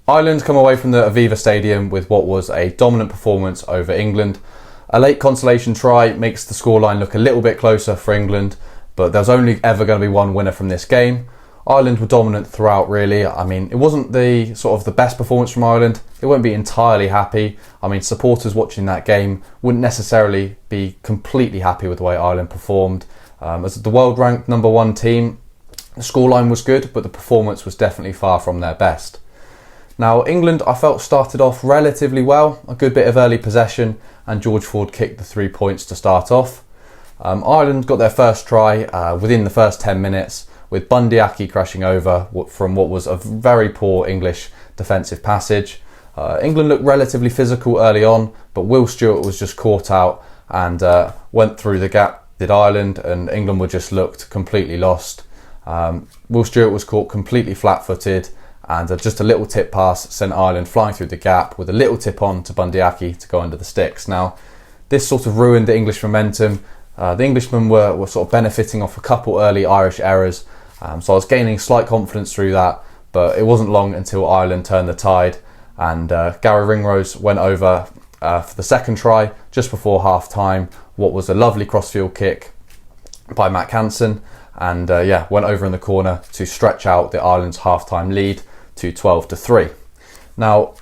Ireland come away from the Aviva Stadium with what was a dominant performance over England. A late consolation try makes the scoreline look a little bit closer for England, but there's only ever going to be one winner from this game. Ireland were dominant throughout, really. I mean, it wasn't the sort of the best performance from Ireland. They won't be entirely happy. I mean, supporters watching that game wouldn't necessarily be completely happy with the way Ireland performed. As the world ranked number one team, the scoreline was good, but the performance was definitely far from their best. Now, England, I felt, started off relatively well, a good bit of early possession, and George Ford kicked the 3 points to start off. Ireland got their first try within the first 10 minutes, with Bundy Aki crashing over from what was a very poor English defensive passage. England looked relatively physical early on, but Will Stewart was just caught out and went through the gap, did Ireland, and England were just looked completely lost. Will Stewart was caught completely flat-footed, and just a little tip pass sent Ireland flying through the gap with a little tip on to Bundy Aki to go under the sticks. Now, this sort of ruined the English momentum. The Englishmen were sort of benefiting off a couple early Irish errors, so I was gaining slight confidence through that, but it wasn't long until Ireland turned the tide, and Gary Ringrose went over for the second try just before half-time, what was a lovely crossfield kick by Matt Hansen, and went over in the corner to stretch out the Ireland's half-time lead to 12-3. Now,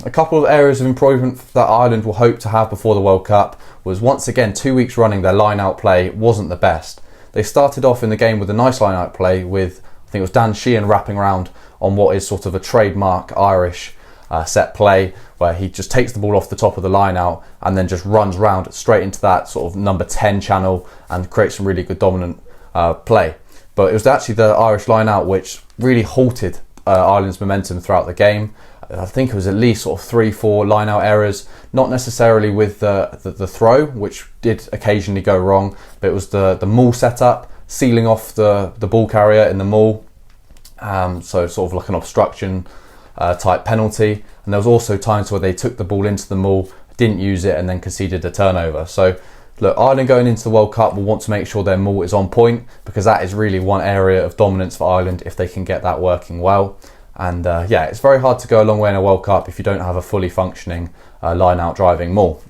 a couple of areas of improvement that Ireland will hope to have before the World Cup was, once again, 2 weeks running, their line-out play wasn't the best. They started off in the game with a nice line-out play with, I think it was Dan Sheehan wrapping around on what is sort of a trademark Irish set play, where he just takes the ball off the top of the line-out and then just runs round straight into that sort of number 10 channel and creates some really good dominant play. But it was actually the Irish line-out which really halted Ireland's momentum throughout the game. I think it was at least sort of 3-4 line-out errors, not necessarily with the throw, which did occasionally go wrong, but it was the maul setup, sealing off the ball carrier in the maul, so sort of like an obstruction type penalty. And there was also times where they took the ball into the maul, didn't use it, and then conceded a turnover. So look, Ireland going into the World Cup will want to make sure their maul is on point, because that is really one area of dominance for Ireland if they can get that working well. And it's very hard to go a long way in a World Cup if you don't have a fully functioning line-out driving maul.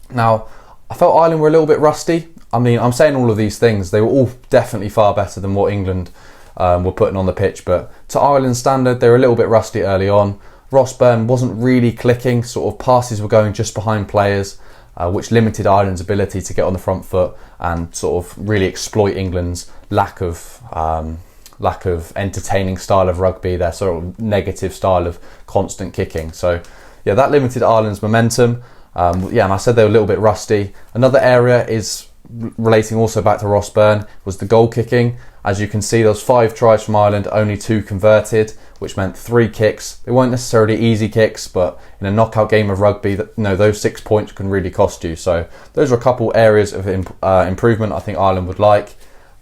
Now, I felt Ireland were a little bit rusty. I mean, I'm saying all of these things, they were all definitely far better than what England were putting on the pitch, but to Ireland's standard, they were a little bit rusty early on. Ross Byrne wasn't really clicking, sort of passes were going just behind players, which limited Ireland's ability to get on the front foot and sort of really exploit England's lack of entertaining style of rugby, their sort of negative style of constant kicking. So yeah, that limited Ireland's momentum. And I said they were a little bit rusty. Another area is relating also back to Ross Byrne was the goal kicking. As you can see, there was 5 tries from Ireland, only 2 converted, which meant 3 kicks. They weren't necessarily easy kicks, but in a knockout game of rugby, those 6 points can really cost you. So those are a couple areas of improvement I think Ireland would like.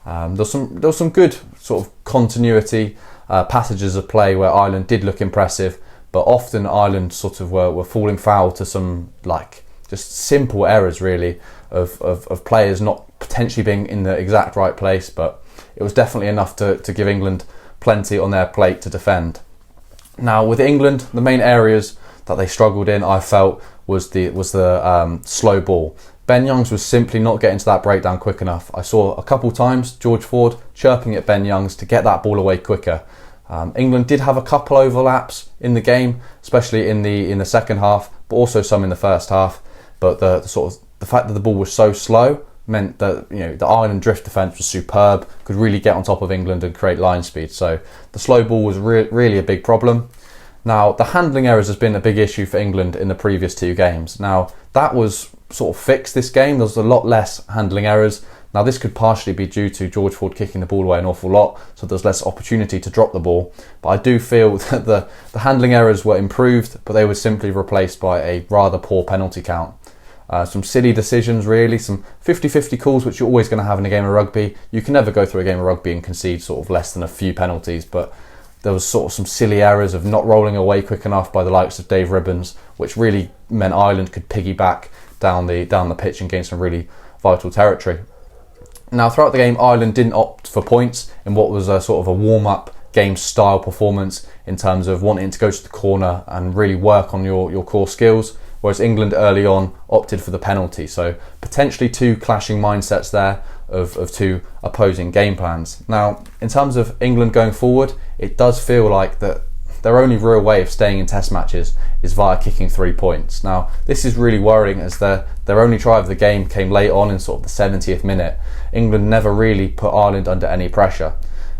There was some good sort of continuity passages of play where Ireland did look impressive, but often Ireland sort of were falling foul to some just simple errors really of players not potentially being in the exact right place, but it was definitely enough to give England plenty on their plate to defend. Now, with England, the main areas that they struggled in, I felt, was the slow ball. Ben Youngs was simply not getting to that breakdown quick enough. I saw a couple times George Ford chirping at Ben Youngs to get that ball away quicker. England did have a couple overlaps in the game, especially in the second half, but also some in the first half. But the fact that the ball was so slow meant that the Ireland drift defence was superb, could really get on top of England and create line speed. So the slow ball was really a big problem. Now, the handling errors has been a big issue for England in the previous 2 games. Now, that was sort of fixed this game. There was a lot less handling errors. Now, this could partially be due to George Ford kicking the ball away an awful lot, so there's less opportunity to drop the ball. But I do feel that the handling errors were improved, but they were simply replaced by a rather poor penalty count. Some silly decisions really, some 50-50 calls which you're always going to have in a game of rugby. You can never go through a game of rugby and concede sort of less than a few penalties, but there was sort of some silly errors of not rolling away quick enough by the likes of Dave Ribbons, which really meant Ireland could piggyback down the pitch and gain some really vital territory. Now, throughout the game, Ireland didn't opt for points in what was a sort of a warm-up game style performance in terms of wanting to go to the corner and really work on your core skills, whereas England early on opted for the penalty. So potentially two clashing mindsets there of two opposing game plans. Now, in terms of England going forward, it does feel like that their only real way of staying in test matches is via kicking 3 points. Now, this is really worrying as their only try of the game came late on in sort of the 70th minute. England never really put Ireland under any pressure.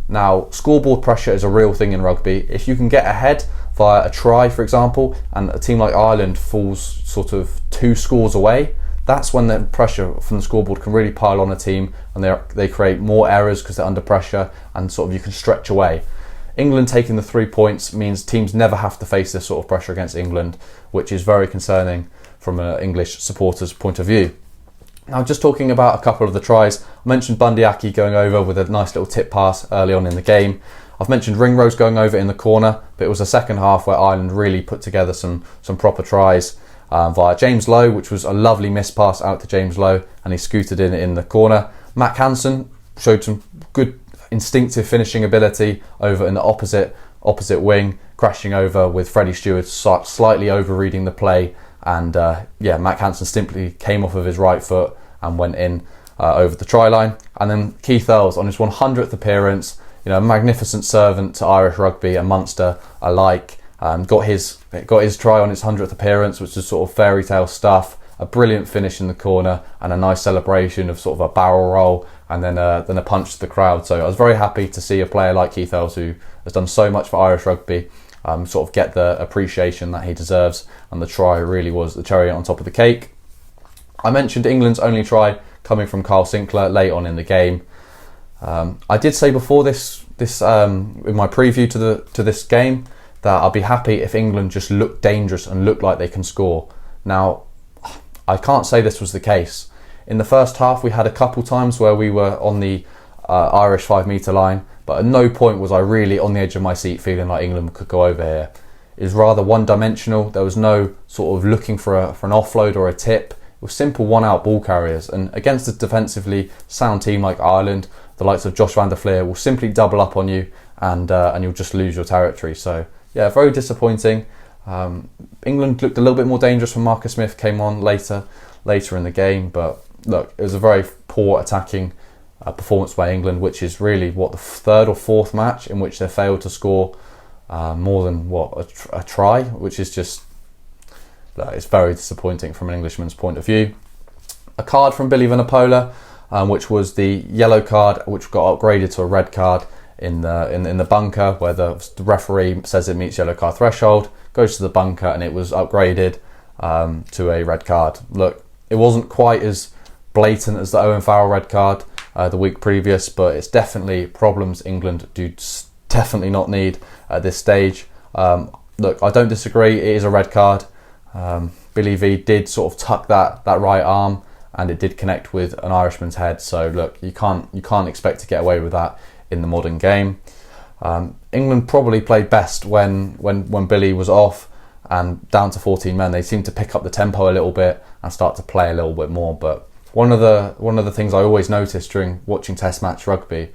Now, scoreboard pressure is a real thing in rugby. If you can get ahead via a try, for example, and a team like Ireland falls sort of 2 scores away, that's when the pressure from the scoreboard can really pile on a team, and they create more errors because they're under pressure, and sort of you can stretch away. England taking the 3 points means teams never have to face this sort of pressure against England, which is very concerning from an English supporter's point of view. Now, just talking about a couple of the tries, I mentioned Bundy Aki going over with a nice little tip pass early on in the game. I've mentioned Ringrose going over in the corner, but it was the second half where Ireland really put together some proper tries via James Lowe, which was a lovely miss pass out to James Lowe, and he scooted in the corner. Matt Hansen showed some good instinctive finishing ability over in the opposite wing, crashing over with Freddie Stewart slightly overreading the play, and Matt Hansen simply came off of his right foot and went in over the try line. And then Keith Earls on his 100th appearance, a magnificent servant to Irish rugby and Munster alike, got his try on his 100th appearance, which is sort of fairy tale stuff. A brilliant finish in the corner and a nice celebration of sort of a barrel roll, and then a punch to the crowd. So I was very happy to see a player like Keith Earls, who has done so much for Irish rugby, sort of get the appreciation that he deserves, and the try really was the cherry on top of the cake. I mentioned England's only try coming from Carl Sinclair late on in the game. I did say before this in my preview to this game that I'll be happy if England just look dangerous and look like they can score. Now, I can't say this was the case. In the first half, we had a couple times where we were on the Irish 5 metre line, but at no point was I really on the edge of my seat feeling like England could go over here. It was rather one-dimensional. There was no sort of looking for an offload or a tip. It was simple one-out ball carriers. And against a defensively sound team like Ireland, the likes of Josh van der Fleer will simply double up on you, and you'll just lose your territory. So, yeah, very disappointing. England looked a little bit more dangerous when Marcus Smith came on later in the game, but look, it was a very poor attacking performance by England, which is really the third or fourth match in which they failed to score more than a try, which is just it's very disappointing from an Englishman's point of view. A card from Billy Vunipola, which was the yellow card, which got upgraded to a red card in the bunker, where the referee says it meets yellow card threshold, goes to the bunker, and it was upgraded to a red card. Look, it wasn't quite as blatant as the Owen Farrell red card the week previous, but it's definitely problems England do definitely not need at this stage. Look, I don't disagree, it is a red card. Billy V did sort of tuck that right arm, and it did connect with an Irishman's head. So look, you can't expect to get away with that in the modern game. England probably played best when Billy was off and down to 14 men. They seemed to pick up the tempo a little bit and start to play a little bit more. But one of the things I always notice during watching Test match rugby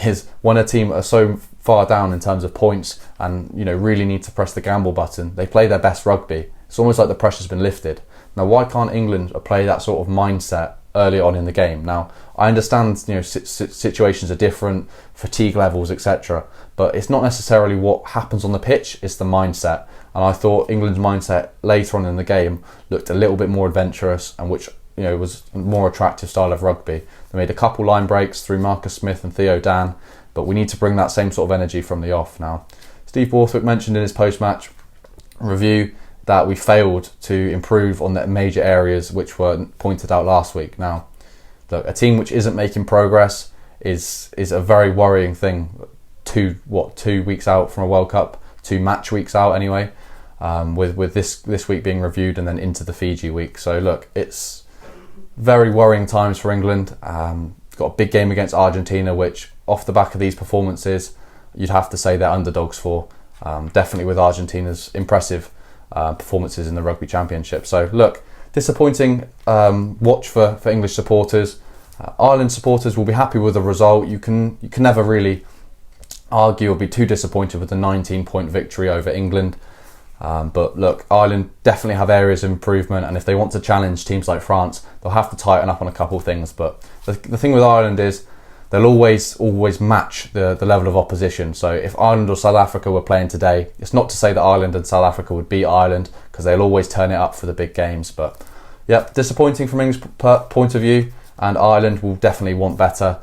is when a team are so far down in terms of points and really need to press the gamble button, they play their best rugby. It's almost like the pressure's been lifted. Now, why can't England play that sort of mindset early on in the game? Now, I understand situations are different, fatigue levels, etc., but it's not necessarily what happens on the pitch, it's the mindset. And I thought England's mindset later on in the game looked a little bit more adventurous, and which was a more attractive style of rugby. They made a couple line breaks through Marcus Smith and Theo Dan, but we need to bring that same sort of energy from the off now. Steve Borthwick mentioned in his post-match review that we failed to improve on the major areas which were pointed out last week. Now, look, a team which isn't making progress is a very worrying thing. 2 weeks out from a World Cup, 2 match weeks out anyway, with this week being reviewed and then into the Fiji week. So look, it's very worrying times for England. Got a big game against Argentina, which off the back of these performances, you'd have to say they're underdogs for. Definitely with Argentina's impressive performances in the Rugby Championship. So look, disappointing watch for English supporters. Ireland supporters will be happy with the result. You can never really arguably too disappointed with the 19-point victory over England. But look, Ireland definitely have areas of improvement, and if they want to challenge teams like France, they'll have to tighten up on a couple of things. But the thing with Ireland is they'll always match the level of opposition. So if Ireland or South Africa were playing today, it's not to say that Ireland and South Africa would beat Ireland, because they'll always turn it up for the big games. But yeah, disappointing from England's point of view, and Ireland will definitely want better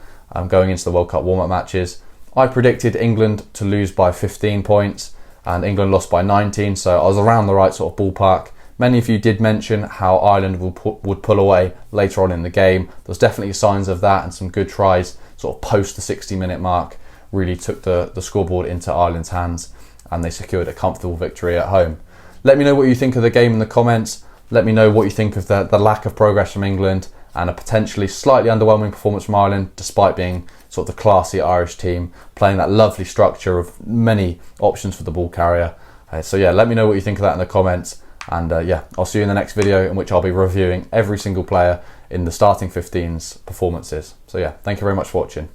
going into the World Cup warm-up matches. I predicted England to lose by 15 points, and England lost by 19, so I was around the right sort of ballpark. Many of you did mention how Ireland would pull away later on in the game. There's definitely signs of that, and some good tries sort of post the 60-minute mark really took the scoreboard into Ireland's hands, and they secured a comfortable victory at home. Let me know what you think of the game in the comments. Let me know what you think of the lack of progress from England and a potentially slightly underwhelming performance from Ireland, despite being sort of the classy Irish team, playing that lovely structure of many options for the ball carrier. So yeah, let me know what you think of that in the comments. And yeah, I'll see you in the next video, in which I'll be reviewing every single player in the starting 15's performances. So yeah, thank you very much for watching.